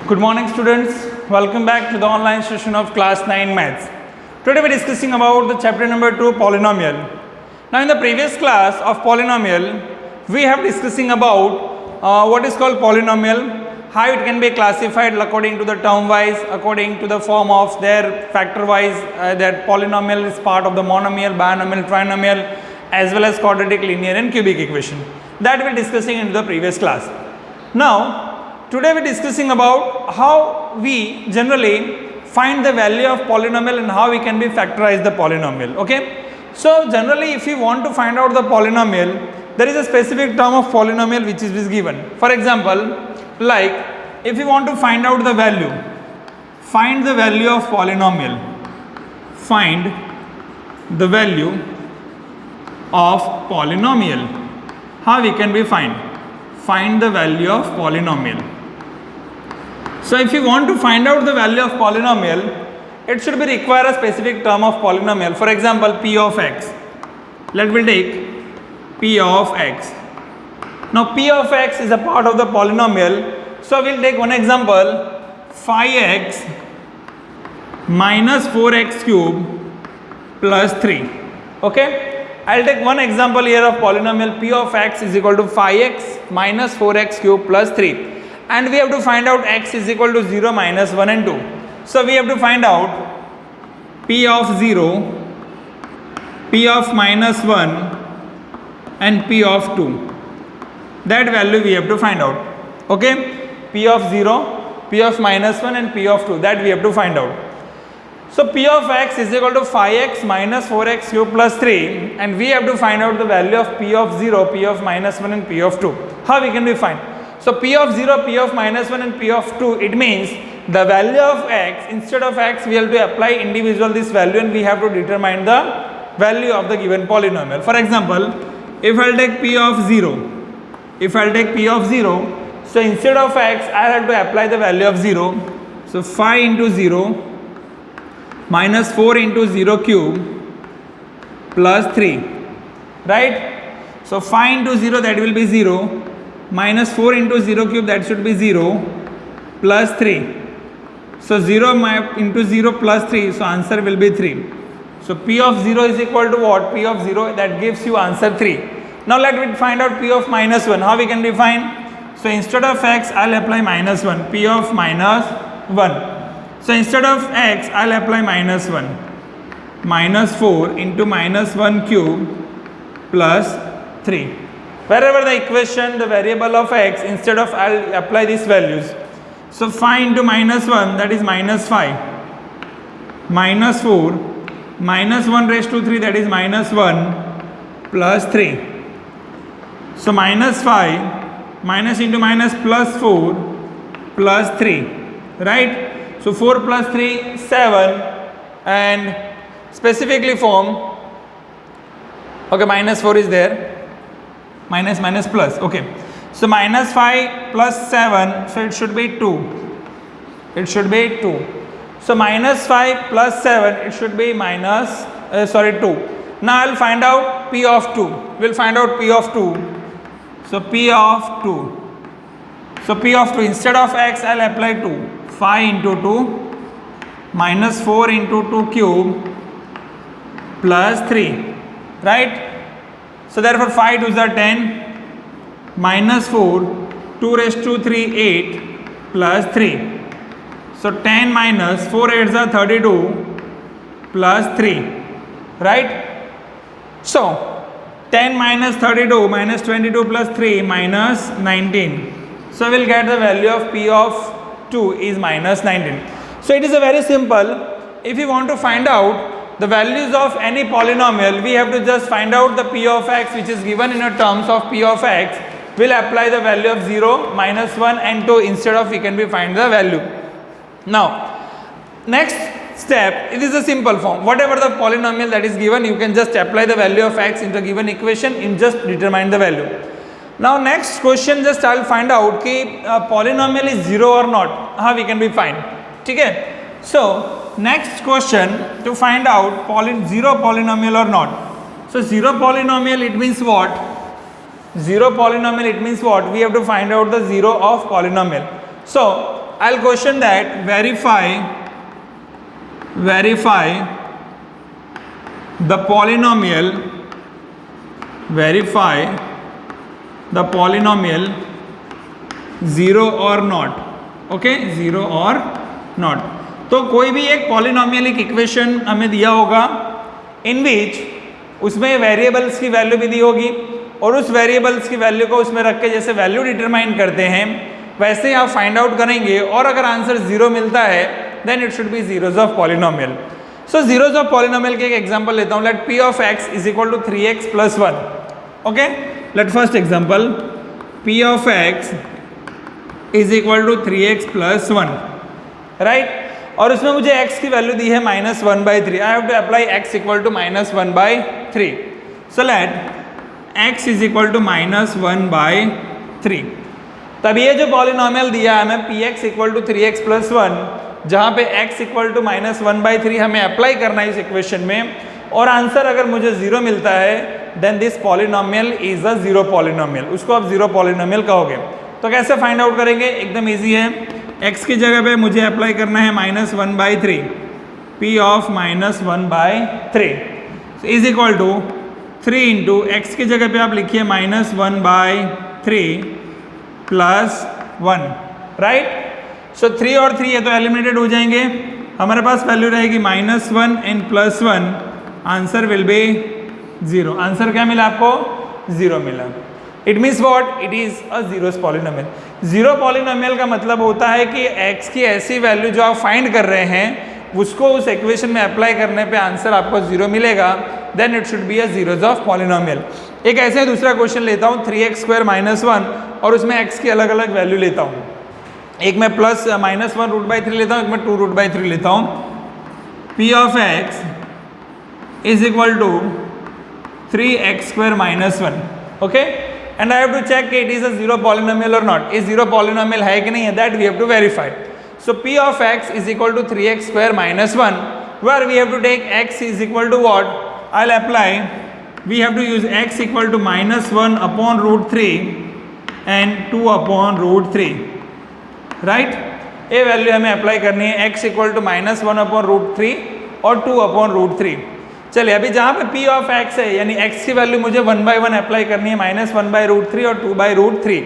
Good morning students, welcome back to the online session of class 9 maths. Today we are discussing about the chapter number 2 polynomial. Now in the previous class of polynomial, we have discussing about what is called polynomial, how it can be classified according to the term wise, according to the form of their factor wise, that polynomial is part of the monomial, binomial, trinomial as well as quadratic, linear and cubic equation. That we are discussing in the previous class. Now today we are discussing about how we generally find the value of polynomial and how we can be factorize the polynomial. Okay. So generally if you want to find out the polynomial, there is a specific term of polynomial which is given. For example, like if you want to find out the value, find the value of polynomial, find the value of polynomial. How we can be find the value of polynomial. So if you want to find out the value of polynomial, it should be require a specific term of polynomial. For example, p of x. Let me take p of x. Now p of x is a part of the polynomial. So we will take one example, 5x minus 4x cube plus 3. Okay. I will take one example here of polynomial p of x is equal to 5x minus 4x cube plus 3. And we have to find out x is equal to 0, minus 1 and 2. So we have to find out p of 0, p of minus 1 and p of 2. That value we have to find out. Okay. P of 0, p of minus 1 and p of 2. That we have to find out. So p of x is equal to 5x minus 4x cube plus 3. And we have to find out the value of p of 0, p of minus 1 and p of 2. How we can be find? So p of 0, p of minus 1 and p of 2, it means the value of x, instead of x we have to apply individual this value and we have to determine the value of the given polynomial. For example, if I will take p of 0, so instead of x I have to apply the value of 0. So 5 into 0 minus 4 into 0 cube plus 3, right? So 5 into 0, that will be 0. Minus 4 into 0 cube, that should be 0 plus 3. So 0 into 0 plus 3, so answer will be 3. So p of 0 is equal to what? P of 0, that gives you answer 3. Now let me find out p of minus 1. How we can define? So instead of x I will apply minus 1, p of minus 1. So instead of x I will apply minus 1, minus 4 into minus 1 cube plus 3. Wherever the equation, the variable of x, instead of I will apply these values. So 5 into minus 1, that is minus 5, minus 4, minus 1 raised to 3, that is minus 1 plus 3. So minus 5, minus into minus plus 4 plus 3, right? So 4 plus 3, 7 and specifically form, okay, minus 4 is there. Minus minus plus, okay. So minus 5 plus 7, so it should be 2. It should be 2. So minus 5 plus 7, it should be minus, 2. Now I will find out p of 2. We will find out p of 2. So p of 2. So p of 2, instead of x I will apply 2. 5 into 2 minus 4 into 2 cube plus 3, right? So therefore 5 2s are 10, minus 4, 2 raised to 3, 8 plus 3. So 10 minus 4 8s are 32 plus 3, right? So 10 minus 32 minus 22 plus 3 minus 19. So we will get the value of p of 2 is minus 19. So it is a very simple. If you want to find out the values of any polynomial, we have to just find out the p of x which is given in a terms of p of x. We will apply the value of 0, minus 1 and 2 instead of we can be find the value. Now next step, it is a simple form. Whatever the polynomial that is given, you can just apply the value of x into a given equation and just determine the value. Now next question, just I will find out ki polynomial is 0 or not. How we can be find. Okay. So next question, to find out 0 polynomial or not. So 0 polynomial, it means what? 0 polynomial, it means what? We have to find out the 0 of polynomial. So I'll question that verify the polynomial, zero or not. Okay, zero और not. तो कोई भी एक polynomial एक equation हमें दिया होगा इन विच उसमें वेरिएबल्स की वैल्यू भी दी होगी और उस वेरिएबल्स की वैल्यू को उसमें रख के जैसे वैल्यू डिटरमाइन करते हैं वैसे ही आप फाइंड आउट करेंगे और अगर आंसर जीरो मिलता है then it should be zeros of polynomial. So zeros of polynomial के एक एग्जांपल लेता हूं. Let p of x is equal to 3x plus 1. Okay, let first example p of x is equal to 3x plus 1, right. और उसमें मुझे x की value दी है -1/3. I have to apply x equal to -1/3. So let x is equal to -1/3. तब ये जो polynomial दिया है हमें px equal to 3x plus 1, जहाँ पे x इक्वल टू -1/3 हमें अप्लाई करना है इस इक्वेशन में और आंसर अगर मुझे जीरो मिलता है then this polynomial is a zero polynomial. उसको आप जीरो पॉलिनोमियल कहोगे. तो कैसे फाइंड आउट करेंगे? एकदम इजी है. x की जगह पे मुझे अप्लाई करना है -1/3. p of -1/3 is equal to 3 into x की जगह पे आप लिखिए -1/3 प्लस 1, राइट. सो 3 और 3 ये तो एलिमिनेटेड हो जाएंगे. हमारे पास वैल्यू रहेगी -1 and plus 1. Answer will be 0. Answer क्या मिला आपको? 0 मिला. It means what? It is a zeros polynomial. Zero polynomial का मतलब होता है कि x की ऐसी वैल्यू जो आप फाइंड कर रहे हैं उसको उस इक्वेशन में अप्लाई करने पे आंसर आपको 0 मिलेगा. Then it should be a zeros of polynomial. एक ऐसे दूसरा क्वेश्चन लेता हूँ 3x² - 1 और उसमें x की अलग अलग वैल्यू लेता हूँ. एक मैं प्लस -1√3 लेता हूँ, एक मैं 2√3 लेता हूँ. p of x is equal to 3x² - 1. Okay, and I have to check it is a zero polynomial और नॉट. इज जीरो पॉलिनोमियल है कि नहीं है, that we have to verify. So p of x is equal to 3x² - 1 where we have to take x is equal to what? I will apply, we have to use x equal to -1/√3 and 2/√3, right. ये value हमें apply करनी है. x equal to -1/√3 और 2/√3. चलिए, अभी जहाँ पे p of x है यानी x की वैल्यू मुझे 1/1 अप्लाई करनी है, -1/√3 और 2/√3.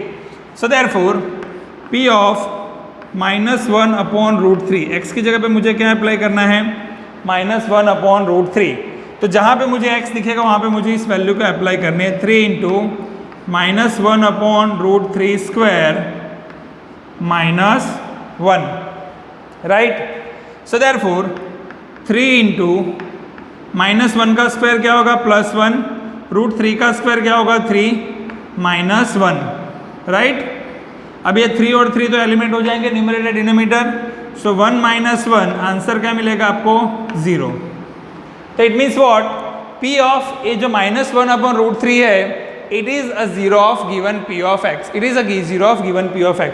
So therefore p of -1/√3, x की जगह पे मुझे क्या अप्लाई करना है? -1/√3. तो जहाँ पे मुझे x दिखेगा वहाँ पे मुझे इस वैल्यू को अप्लाई करनी है. 3 into -1/√3 square -1, right. So therefore 3 into -1 का स्क्वायर क्या होगा? +1. √3 का स्क्वायर क्या होगा? 3 -1, राइट. अब ये 3 और 3 तो एलिमेंट हो जाएंगे न्यूमरेटर डिनोमिनेटर. सो 1 - 1 आंसर क्या मिलेगा आपको? 0. तो it means what? p of ये जो -1/√3 है it is a zero of given p of x. It is a zero of given p of x.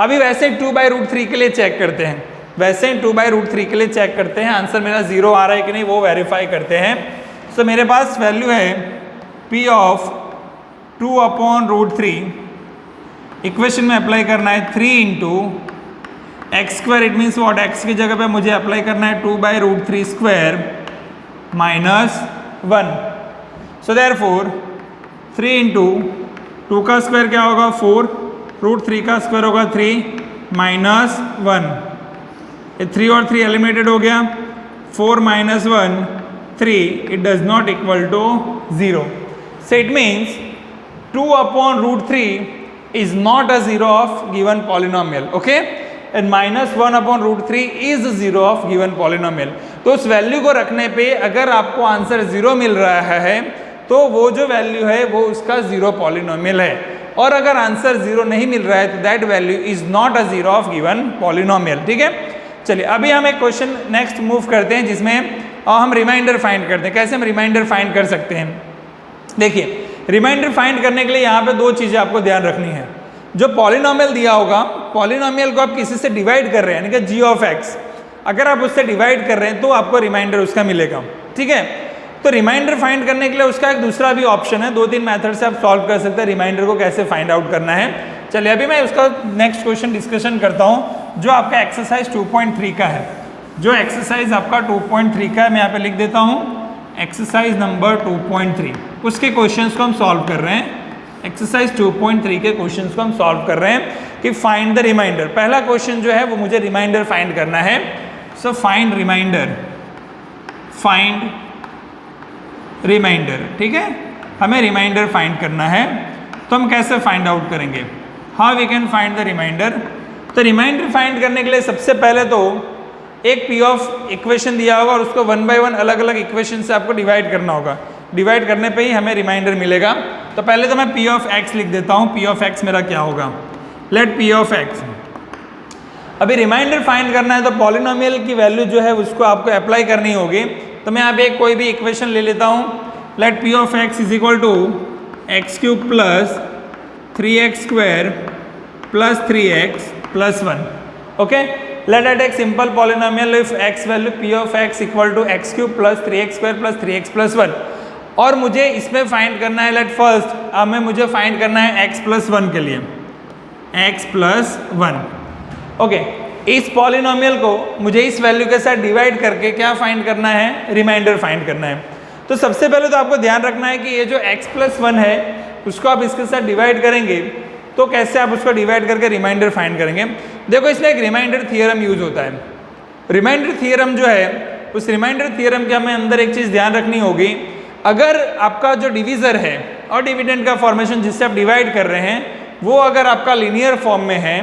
अभी वैसे 2/√3 के लिए चेक करते हैं. वैसे 2/√3 के लिए चेक करते हैं आंसर मेरा 0 आ रहा है कि नहीं वो वेरीफाई करते हैं. सो मेरे पास वैल्यू है p ऑफ 2/√3. इक्वेशन में अप्लाई करना है 3 into x². It means what? x की जगह पे मुझे अप्लाई करना है 2/√3 स्क्वायर -1. सो देयरफॉर 3 इंटू 2 का स्क्वायर क्या होगा? 4. √3 का स्क्वायर होगा 3 -1. ये 3 और 3 एलिमिनेटेड हो गया. 4 - 1 3. It does not equal to 0. So it means 2/√3 is not a zero of given polynomial. Okay, and -1/√3 is a zero of given polynomial. तो उस वैल्यू को रखने पे अगर आपको आंसर 0 मिल रहा है तो वो जो वैल्यू है वो उसका जीरो पॉलिनोमियल है. और अगर आंसर 0 नहीं मिल रहा है तो that value is not a zero of given polynomial. ठीक है, चलिए अभी हम एक क्वेश्चन नेक्स्ट मूव करते हैं जिसमें हम रिमाइंडर फाइंड करते हैं. कैसे हम रिमाइंडर फाइंड कर सकते हैं? देखिए, रिमाइंडर फाइंड करने के लिए यहाँ पे दो चीज़ें आपको ध्यान रखनी है. जो पॉलिनोमियल दिया होगा, पॉलिनोमियल को आप किसी से डिवाइड कर रहे हैं यानी कि g ऑफ x, अगर आप उससे डिवाइड कर रहे हैं तो आपको रिमाइंडर उसका मिलेगा. ठीक है, तो रिमाइंडर फाइंड करने के लिए उसका एक दूसरा भी ऑप्शन है. 2-3 मेथड से आप सॉल्व कर सकते हैं रिमाइंडर को कैसे फाइंड आउट करना है. चलिए अभी मैं उसका नेक्स्ट क्वेश्चन डिस्कशन करता हूँ जो आपका एक्सरसाइज 2.3 का है। जो एक्सरसाइज आपका 2.3 का है मैं यहाँ पे लिख देता हूँ एक्सरसाइज नंबर 2.3, उसके क्वेश्चंस को हम सॉल्व कर रहे हैं। एक्सरसाइज 2.3 के क्वेश्चंस को हम सॉल्व कर रहे हैं कि फाइंड द रिमाइंडर। पहला क्वेश्चन जो है वो मुझे रिमाइंडर फाइंड करना है। So find remainder, find remainder, ठीक है, हमें रिमाइंडर फाइंड करना है। तो हम कैसे फाइंड आउट करेंगे, how we can find the remainder. तो रिमाइंडर फाइंड करने के लिए सबसे पहले तो एक पी ऑफ इक्वेशन दिया होगा और उसको 1 बाय 1 अलग अलग इक्वेशन से आपको डिवाइड करना होगा। डिवाइड करने पे ही हमें रिमाइंडर मिलेगा। तो पहले तो मैं पी ऑफ एक्स लिख देता हूँ। पी ऑफ एक्स मेरा क्या होगा, लेट पी ऑफ एक्स। अभी रिमाइंडर फाइंड करना है तो पॉलिनोमियल की वैल्यू जो है उसको आपको अप्लाई करनी होगी। तो मैं यहाँ पे कोई भी इक्वेशन ले लेता हूँ। Let p of x is equal to x cube plus 3x square plus 3x plus 1। Okay, let I take simple polynomial if x value p of x equal to x cube plus 3x square plus 3x plus 1। और मुझे इसमें find करना है, let first हमें मुझे find करना है x plus 1 के लिए, x प्लस 1। ओके, इस पॉलिनोमियल को मुझे इस वैल्यू के साथ डिवाइड करके क्या फाइंड करना है, रिमाइंडर फाइंड करना है। तो सबसे पहले तो आपको ध्यान रखना है कि ये जो x प्लस 1 है उसको आप इसके साथ डिवाइड करेंगे तो कैसे आप उसको डिवाइड करके रिमाइंडर फाइंड करेंगे। देखो इसमें एक रिमाइंडर थियरम यूज होता है। रिमाइंडर थियरम जो है उस रिमाइंडर थियरम के हमें अंदर एक चीज़ ध्यान रखनी होगी, अगर आपका जो डिवीज़र है और डिविडेंड का फॉर्मेशन जिससे आप डिवाइड कर रहे हैं वो अगर आपका लीनियर फॉर्म में है,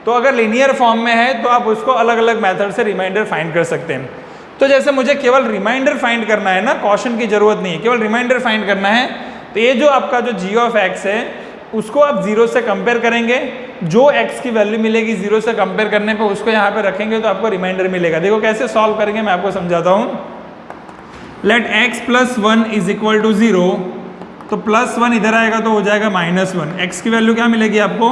तो अगर लीनियर फॉर्म में है तो आप उसको अलग अलग मेथड से रिमाइंडर फाइंड कर सकते हैं। तो जैसे मुझे केवल रिमाइंडर फाइंड करना है ना, कॉशन की जरूरत नहीं है, केवल रिमाइंडर फाइंड करना है। तो ये जो आपका जो g ऑफ x है उसको आप 0 से कंपेयर करेंगे, जो x की वैल्यू मिलेगी 0 से कंपेयर करने पे उसको यहाँ पे रखेंगे तो आपको रिमाइंडर मिलेगा। देखो कैसे सॉल्व करेंगे मैं आपको समझाता हूँ। Let x plus 1 is equal to 0, तो प्लस 1 इधर आएगा तो हो जाएगा माइनस 1। x की वैल्यू क्या मिलेगी आपको,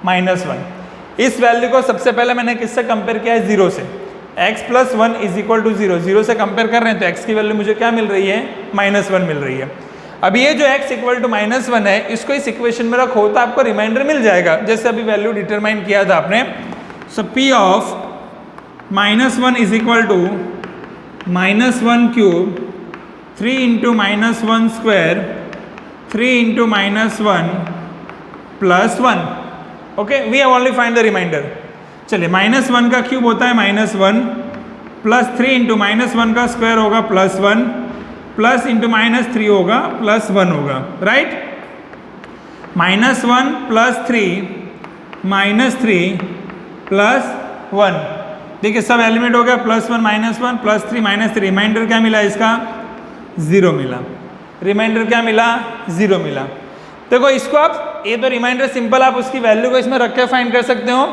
माइनस 1। इस वैल्यू को सबसे पहले मैंने किससे कंपेयर किया है, 0 से। x plus 1 is equal to 0, 0 से कंपेयर कर रहे हैं तो x की वैल्यू मुझे क्या मिल रही है, माइनस 1 मिल रही है। अब ये जो x इक्वल टू माइनस 1 है इसको इस इक्वेशन में रखो तो आपको रिमाइंडर मिल जाएगा जैसे अभी वैल्यू डिटरमाइन किया था आपने। So p of minus 1 is equal to minus 1 cube 3 into minus 1 square 3 into minus 1 plus 1। Okay, we have only find the remainder. चलिए माइनस 1 का क्यूब होता है माइनस 1, प्लस 3 इंटू माइनस 1 का स्क्वायर होगा plus 1, plus into minus 3 होगा plus 1 होगा, right. Minus 1 plus 3 minus 3 plus 1, देखिए सब एलिमेंट हो गया, plus 1 minus 1 plus 3 minus 3। Remainder क्या मिला इसका, 0 मिला। रिमाइंडर क्या मिला, 0 मिला। देखो इसको आप, ये तो रिमाइंडर सिंपल, आप उसकी वैल्यू को इसमें रख के फाइंड कर सकते हो।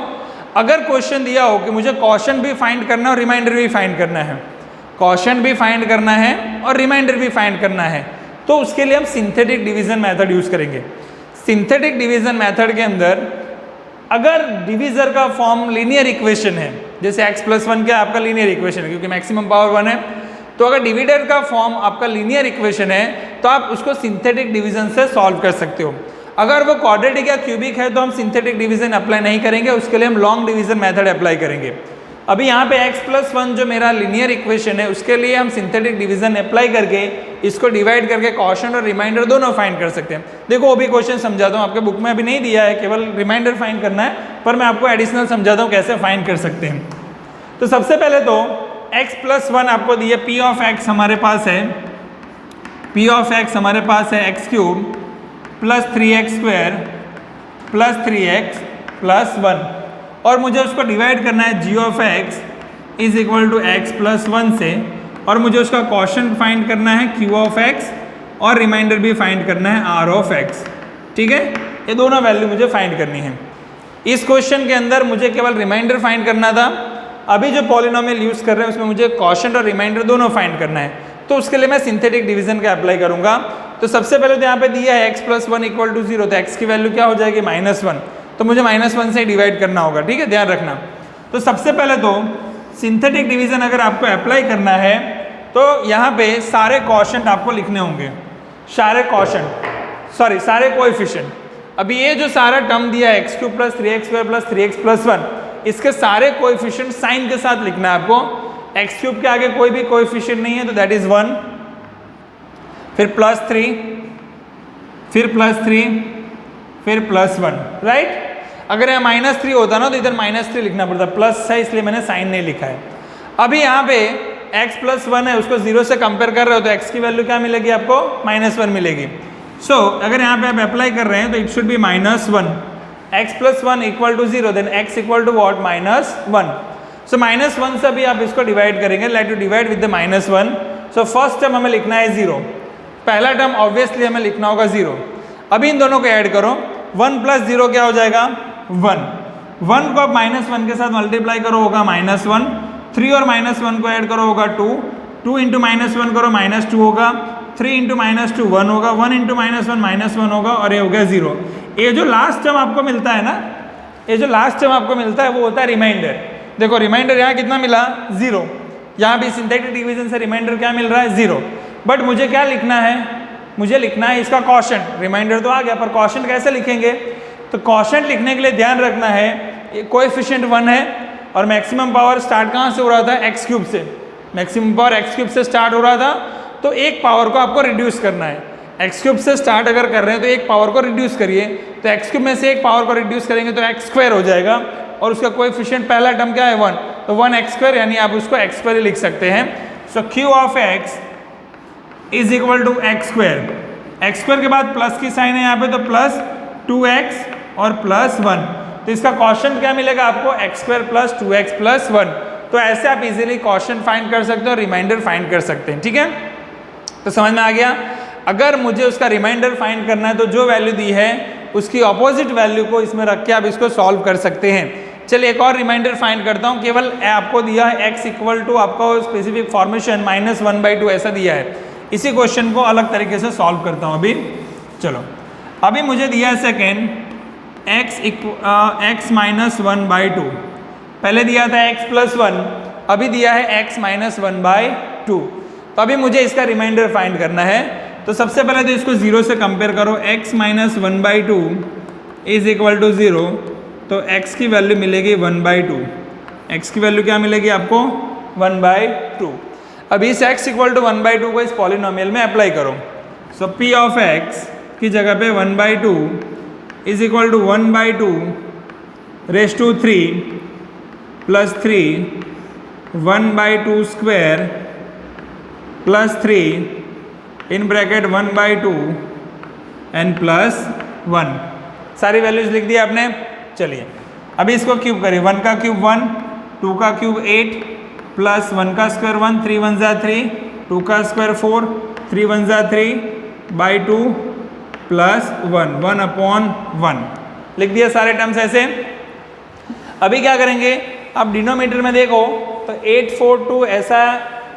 अगर क्वेश्चन दिया हो कि मुझे कॉशन भी फाइंड करना है और रिमाइंडर भी फाइंड करना है, कॉशन भी फाइंड करना है और रिमाइंडर भी फाइंड करना है, तो उसके लिए हम सिंथेटिक डिवीजन मेथड यूज करेंगे। सिंथेटिक डिवीजन मेथड के अंदर अगर डिवीजर का फॉर्म लीनियर इक्वेशन है, जैसे x प्लस 1 क्या आपका लीनियर इक्वेशन है क्योंकि मैक्सिमम पावर 1 है, तो अगर डिविडेंड का फॉर्म आपका लीनियर इक्वेशन है तो आप उसको सिंथेटिक डिवीजन से सॉल्व कर सकते हो। अगर वो क्वाड्रेटिक या क्यूबिक है तो हम सिंथेटिक डिवीजन अप्लाई नहीं करेंगे, उसके लिए हम लॉन्ग डिवीजन मेथड अप्लाई करेंगे। अभी यहाँ पे x प्लस 1 जो मेरा लीनियर इक्वेशन है उसके लिए हम सिंथेटिक डिवीजन अप्लाई करके इसको डिवाइड करके कॉशन और रिमाइंडर दोनों फाइंड कर सकते हैं। देखो वो भी क्वेश्चन समझाता हूँ, आपके बुक में अभी नहीं दिया है, केवल रिमाइंडर फाइंड करना है, पर मैं आपको एडिशनल समझाता हूँ कैसे फाइंड कर सकते हैं। तो सबसे पहले तो x प्लस 1 आपको दिए, p ऑफ x हमारे पास है, p ऑफ x हमारे पास है x cube plus 3x square plus 3x plus 1, और मुझे उसको डिवाइड करना है g of x is equal to x plus 1 से, और मुझे उसका क्वोशंट फाइंड करना है q ऑफ x और रिमाइंडर भी फाइंड करना है r ऑफ x। ठीक है, ये दोनों वैल्यू मुझे फाइंड करनी है। इस क्वेश्चन के अंदर मुझे केवल रिमाइंडर फाइंड करना था, अभी जो पॉलिनोमियल यूज कर रहे हैं उसमें मुझे क्वोशंट और रिमाइंडर दोनों फाइंड करना है, तो उसके लिए मैं सिंथेटिक डिवीजन का अप्लाई करूंगा। तो सबसे पहले तो यहाँ पे दिया है x प्लस 1 इक्वल टू 0, तो x की वैल्यू क्या हो जाएगी, -1, तो मुझे -1 से डिवाइड करना होगा। ठीक है, ध्यान रखना। तो सबसे पहले तो सिंथेटिक डिवीजन अगर आपको अप्लाई करना है तो यहाँ पे सारे क्वोशंट आपको लिखने होंगे, सारे क्वोशंट, सॉरी सारे कोएफिशिएंट। अभी ये जो सारा टर्म दिया है x³ plus 3x² plus 3x plus 1, इसके सारे कोएफिशिएंट साइन के साथ लिखना है आपको। x³ के आगे कोई भी कोएफिशिएंट नहीं है तो दैट इज 1, फिर प्लस 3, फिर प्लस 3, फिर प्लस 1, राइट। अगर यहाँ -3 होता ना तो इधर -3 लिखना पड़ता, प्लस है इसलिए मैंने साइन नहीं लिखा है। अभी यहाँ पे x प्लस 1 है, उसको 0 से कंपेयर कर रहे हो तो x की वैल्यू क्या मिलेगी आपको? -1 मिलेगी। सो अगर यहाँ पे आप अप्लाई कर रहे हैं तो it should be -1, x plus 1 equal to 0, then x equal to what? -1। So -1 से अभी आप इसको डिवाइड करेंगे, let you divide with the -1। So first term हमें लिखना है 0, पहला टर्म ऑब्वियसली हमें लिखना होगा 0। अभी इन दोनों को ऐड करो, 1 प्लस 0 क्या हो जाएगा? 1। 1 को आप -1 के साथ मल्टीप्लाई करो होगा -1, 3 और -1 को ऐड करो होगा 2, 2 इंटू -1 करो -2 होगा, 3 इंटू -2 1 होगा, 1 इंटू -1 होगा और ये हो गया 0। ये जो लास्ट टर्म आपको मिलता है ना, ये जो लास्ट टर्म आपको मिलता है वो होता है रिमाइंडर। देखो रिमाइंडर यहाँ कितना मिला? 0। यहाँ भी सिंथेटिक डिवीजन से रिमाइंडर क्या मिल रहा है? 0। बट मुझे क्या लिखना है? मुझे लिखना है इसका कॉशेंट। रिमाइंडर तो आ गया पर कॉशेंट कैसे लिखेंगे? तो कॉशेंट लिखने के लिए ध्यान रखना है कोएफिशिएंट 1 है और मैक्सिमम पावर स्टार्ट कहाँ से हो रहा था? x³ से। मैक्सिमम पावर x³ से स्टार्ट हो रहा था तो एक पावर को आपको रिड्यूस करना है। x³ से स्टार्ट अगर कर रहे हैं तो एक पावर को रिड्यूस करिए, तो x³ में से एक पावर को रिड्यूस करेंगे तो x² हो जाएगा और उसका कोएफिशिएंट पहला टर्म क्या है? 1, तो 1x², यानी आप उसको x² ही लिख सकते हैं। So q of x is equal to x²। के बाद प्लस की साइन है यहाँ पे तो प्लस 2x और प्लस 1, तो इसका कॉशेंट क्या मिलेगा आपको? x² plus 2x plus 1। तो ऐसे आप इजीली कॉशेंट फाइंड कर सकते हो और रिमाइंडर फाइंड कर सकते हैं, ठीक है। तो समझ में आ गया। अगर मुझे उसका रिमाइंडर फाइंड करना है तो जो वैल्यू दी है उसकी ऑपोजिट वैल्यू को इसमें रख के आप इसको सॉल्व कर सकते हैं। चलिए एक और रिमाइंडर फाइंड करता हूँ। केवल आपको दिया है x इक्वल टू आपका स्पेसिफिक फॉर्मेशन -1/2 ऐसा दिया है। इसी क्वेश्चन को अलग तरीके से सॉल्व करता हूँ अभी। चलो अभी मुझे दिया है सेकेंड x -1/2, पहले दिया था x प्लस 1, अभी दिया है x -1/2। तो अभी मुझे इसका रिमाइंडर फाइंड करना है। तो सबसे पहले तो इसको 0 से कंपेयर करो, x -1/2 इज इक्वल टू 0, तो x की वैल्यू मिलेगी 1/2। x की वैल्यू क्या मिलेगी आपको? 1/2। अब इस x इक्वल टू 1/2 को इस पॉलिनोमियल में अप्लाई करो। सो p ऑफ x की जगह पे 1/2 is equal to 1/2 raise to 3 plus 3 1/2 square plus 3 in bracket 1/2 and plus 1। सारी वैल्यूज लिख दी आपने। चलिए अभी इसको क्यूब करिए। 1 का क्यूब 1, 2 का क्यूब 8 प्लस 1 का स्क्वायर 1, 3 1 जा 3, 2 का स्क्वायर 4, 3 1 जा 3/2 प्लस 1/1 लिख दिया सारे टर्म्स ऐसे। अभी क्या करेंगे? अब डिनोमिनेटर में देखो तो 8 4 2 ऐसा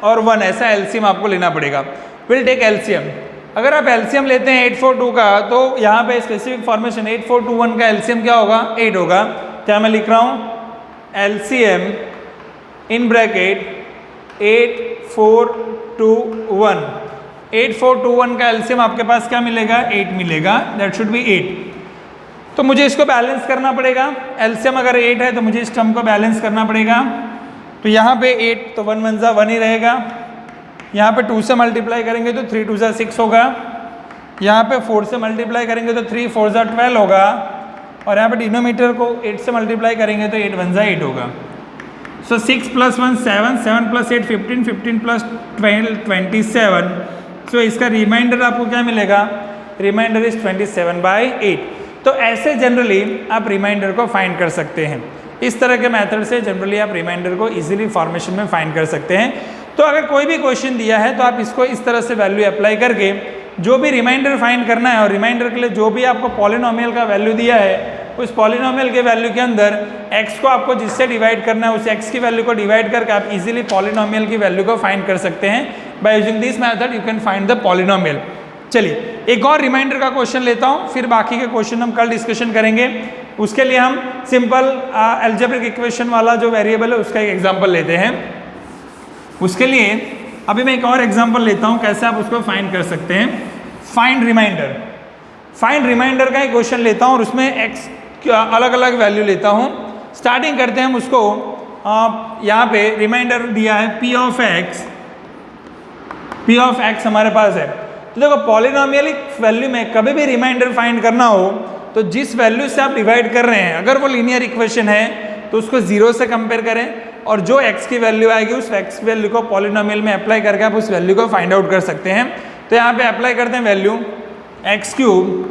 और 1 ऐसा एलसीएम आपको लेना पड़ेगा। Will take LCM. अगर आप एलसीएम लेते हैं 8 4 2 का तो यहाँ पे स्पेसिफिक फॉर्मेशन 8 4 2 1 का एलसीएम क्या होगा? 8 होगा। क्या मैं लिख रहा हूँ? LCM in bracket 8 4 2 1। 8 4 2 1 का एलसीएम आपके पास क्या मिलेगा? 8 मिलेगा। That should be 8। तो मुझे इसको बैलेंस करना पड़ेगा। एलसीएम अगर 8 है तो मुझे इस टर्म को बैलेंस करना पड़ेगा। तो यहाँ पे 8 तो 1 1 जा 1 ही रहेगा। यहाँ पे 2 से मल्टीप्लाई करेंगे तो 3 2 जा 6 होगा। यहाँ पे 4 से मल्टीप्लाई करेंगे तो 3 4 जा 12 होगा। और यहाँ पे डिनोमिनेटर को 8 से मल्टीप्लाई करेंगे तो 8 1 जा 8 होगा। सो 6 + 1 7, 7 + 8 15, 15 + 12 27। सो इसका रिमाइंडर आपको क्या मिलेगा? Remainder is 27/8। तो ऐसे जनरली आप रिमाइंडर को फाइंड कर सकते हैं। इस तरह के मेथड से जनरली आप रिमाइंडर को इजीली फॉर्मेशन में फाइंड कर सकते हैं। तो अगर कोई भी क्वेश्चन दिया है तो आप इसको इस तरह से वैल्यू अप्लाई करके जो भी रिमाइंडर फाइंड करना है, और रिमाइंडर के लिए जो भी आपको पॉलिनोमियल का वैल्यू दिया है उस पॉलिनोमियल के वैल्यू के अंदर x को आपको जिससे डिवाइड करना है उस x की वैल्यू को डिवाइड करके आप इजीली पॉलिनोमियल की वैल्यू को फाइंड कर सकते हैं। By using this method you can find the polynomial. चलिए एक और रिमाइंडर का क्वेश्चन लेता हूं, फिर बाकी के क्वेश्चन हम कल डिस्कशन करेंगे। उसके लिए हम सिंपल अलजेब्रिक इक्वेशन वाला जो वेरिएबल है उसका एक एग्जांपल लेते हैं। उसके लिए अभी मैं एक और एग्जांपल लेता हूं कैसे आप उसको फाइंड कर सकते हैं। Find remainder. फाइंड रिमाइंडर का ही क्वेश्चन लेता हूँ और उसमें एक्स अलग अलग वैल्यू लेता हूँ। स्टार्टिंग करते हैं हम उसको, यहाँ पे रिमाइंडर दिया है पी ऑफ एक्स हमारे पास है। तो देखो पॉलिनोमियल वैल्यू में कभी भी रिमाइंडर फाइंड करना हो तो जिस वैल्यू से आप डिवाइड कर रहे हैं, अगर वो लीनियर इक्वेशन है तो उसको 0 से कंपेयर करें, और जो x की वैल्यू आएगी उस x वैल्यू को पॉलिनोमियल में अप्लाई करके आप उस वैल्यू को फाइंड आउट कर सकते हैं। तो यहाँ पे अप्लाई करते हैं value x cube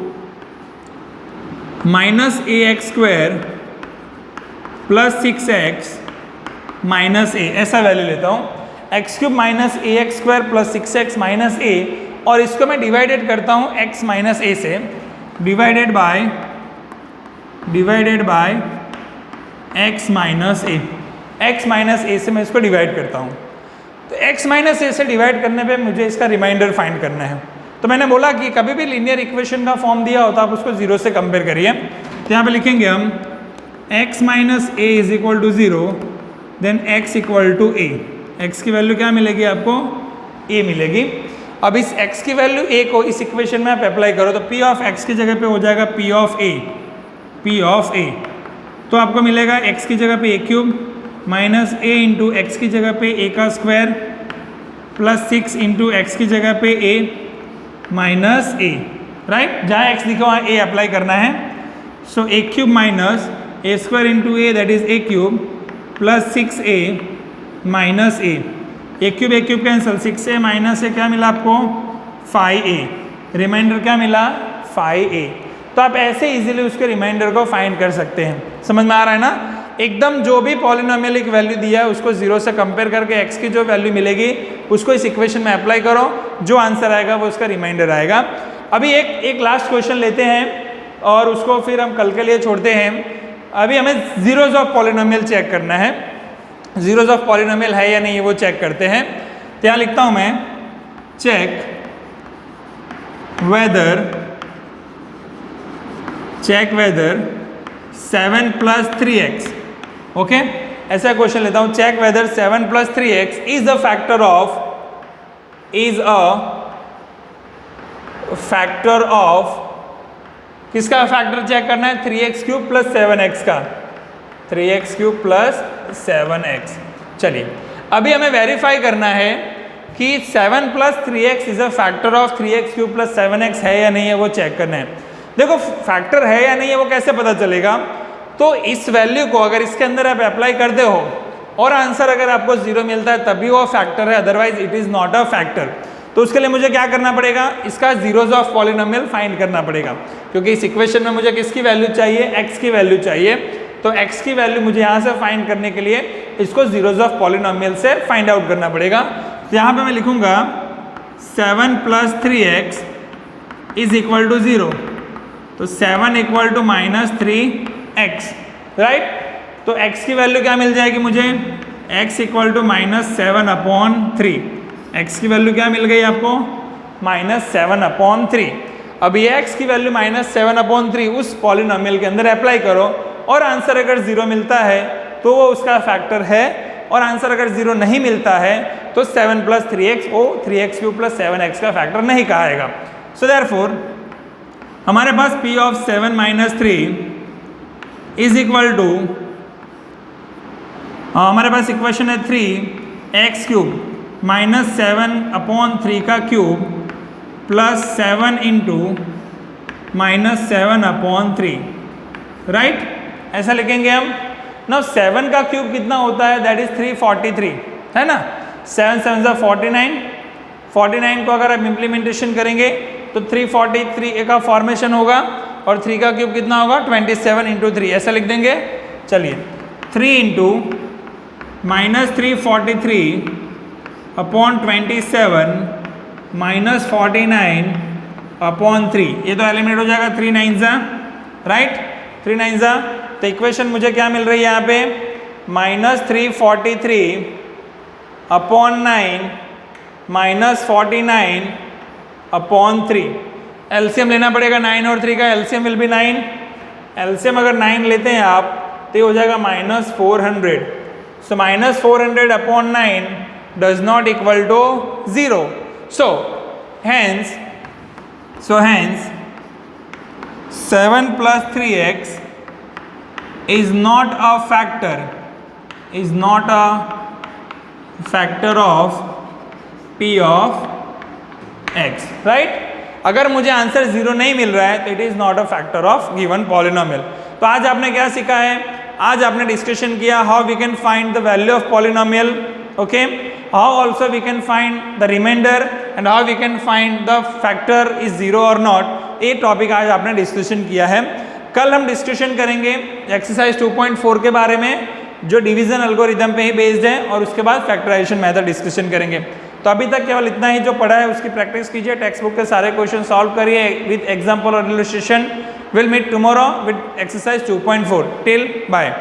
minus a x square plus 6x minus a, ऐसा वैल्यू लेता हूँ x cube minus a x square plus 6x minus a, और इसको मैं डिवाइडेड करता हूँ x माइनस ए से, divided by x minus a, x minus a से मैं इसको डिवाइड करता हूँ। तो x माइनस ए से डिवाइड करने पे मुझे इसका रिमाइंडर फाइंड करना है। तो मैंने बोला कि कभी भी लीनियर इक्वेशन का फॉर्म दिया होता आप उसको 0 से कंपेयर करिए। तो यहाँ पे लिखेंगे हम x minus a is equal to 0, then x equal to a. x की वैल्यू क्या मिलेगी आपको? a मिलेगी। अब इस x की वैल्यू a को इस इक्वेशन में आप अप्लाई करो तो p ऑफ x की जगह पे हो जाएगा p ऑफ a। तो आपको मिलेगा x की जगह पे a cube minus a into x की जगह पे a का स्क्वायर प्लस 6 इंटू एक्स की जगह पे a माइनस a, राइट। जहाँ x लिखा हुआ है a अप्लाई करना है। सो a cube minus a square into a that is a cube plus 6a minus a, a cube cancel, 6a minus a क्या मिला आपको? 5a, रिमाइंडर क्या मिला? 5a। तो आप ऐसे इजीली उसके रिमाइंडर को फाइंड कर सकते हैं। समझ में आ रहा है ना? एकदम जो भी पॉलिनोमियल एक वैल्यू दिया है उसको 0 से कंपेयर करके x की जो वैल्यू मिलेगी उसको इस इक्वेशन में अप्लाई करो, जो आंसर आएगा वो उसका रिमाइंडर आएगा। अभी एक लास्ट क्वेश्चन लेते हैं और उसको फिर हम कल के लिए छोड़ते हैं। अभी हमें जीरोज ऑफ पॉलिनोमियल चेक करना है, जीरोज ऑफ पॉलिनोमियल है या नहीं वो चेक करते हैं। तो यहाँ लिखता हूँ मैं check whether 7 plus 3x, okay, ऐसा क्वेश्चन लेता हूँ। Check whether 7 plus 3x is a factor of किसका फैक्टर चेक करना है? 3x क्यूब प्लस 7x का, 3x क्यूब प्लस 7x। चलिए अभी हमें वेरीफाई करना है कि 7 plus 3x is a factor of 3x cube plus 7x है या नहीं है, वो चेक करना है। देखो फैक्टर है या नहीं है वो कैसे पता चलेगा? तो इस वैल्यू को अगर इसके अंदर आप अप्लाई करते हो और आंसर अगर आपको 0 मिलता है तभी वो फैक्टर है, otherwise it is not a factor. तो उसके लिए मुझे क्या करना पड़ेगा? इसका जीरोज ऑफ पॉलिनोमियल फाइंड करना पड़ेगा, क्योंकि इस इक्वेशन में मुझे किसकी वैल्यू चाहिए? x की वैल्यू चाहिए। तो x की वैल्यू मुझे यहाँ से फाइंड करने के लिए इसको जीरोज ऑफ पॉलिनोमियल से फाइंड आउट करना पड़ेगा। तो यहाँ पे मैं लिखूंगा 7 plus 3x is equal to 0, तो 7 equal to minus 3x, right. तो x की वैल्यू क्या मिल जाएगी मुझे? x equal to minus 7/3। x की वैल्यू क्या मिल गई आपको? माइनस 7/3। अब ये x की वैल्यू माइनस 7/3 उस पॉलिनोमियल के अंदर अप्लाई करो और आंसर अगर 0 मिलता है तो वो उसका फैक्टर है, और आंसर अगर 0 नहीं मिलता है तो 7 प्लस 3x वो 3x क्यूब प्लस 7x का फैक्टर नहीं कहाएगा। सो देयरफॉर हमारे पास p of 7 minus 3 is equal to, हमारे पास इक्वेशन है 3x क्यूब माइनस 7/3 का cube plus 7 into minus 7/3, right. ऐसा लिखेंगे हम। नाउ 7 का क्यूब कितना होता है? दैट इज 343, है ना। 7 7 जा 49, 49 को अगर आप इम्प्लीमेंटेशन करेंगे तो 343 का फॉर्मेशन होगा, और 3 का क्यूब कितना होगा? 27 इंटू 3, ऐसा लिख देंगे। चलिए 3 इंटू माइनस 343/27 माइनस 49/3, ये तो एलिमिनेट हो जाएगा 3 9 जा, राइट, 3 9 जा। तो इक्वेशन मुझे क्या मिल रही है यहाँ पे? Minus 343/9 minus 49/3। एलसीएम लेना पड़ेगा 9 और 3 का, एलसीएम विल बी 9। एलसीएम अगर 9 लेते हैं आप तो ये हो जाएगा minus 400। So minus 400/9 does not equal to 0। So hence 7 plus 3x is not a factor, is not a factor of p of x, right? अगर मुझे आंसर 0 नहीं मिल रहा है तो it is not a factor of given polynomial. तो आज आपने क्या सीखा है? आज आपने डिस्कशन किया how we can find the value of polynomial, okay, how also we can find the remainder and how we can find the factor is 0 और नॉट। ये टॉपिक आज आपने डिस्कशन किया है। कल हम डिस्कशन करेंगे एक्सरसाइज 2.4 के बारे में जो डिवीजन एल्गोरिदम पे ही बेस्ड है, और उसके बाद फैक्टराइजेशन मेथड डिस्कशन करेंगे। तो अभी तक केवल इतना ही जो पढ़ा है उसकी प्रैक्टिस कीजिए, टेक्स्ट बुक के सारे क्वेश्चन सॉल्व करिए विद एग्जाम्पल और illustration. Will meet tomorrow with exercise 2.4। Till bye.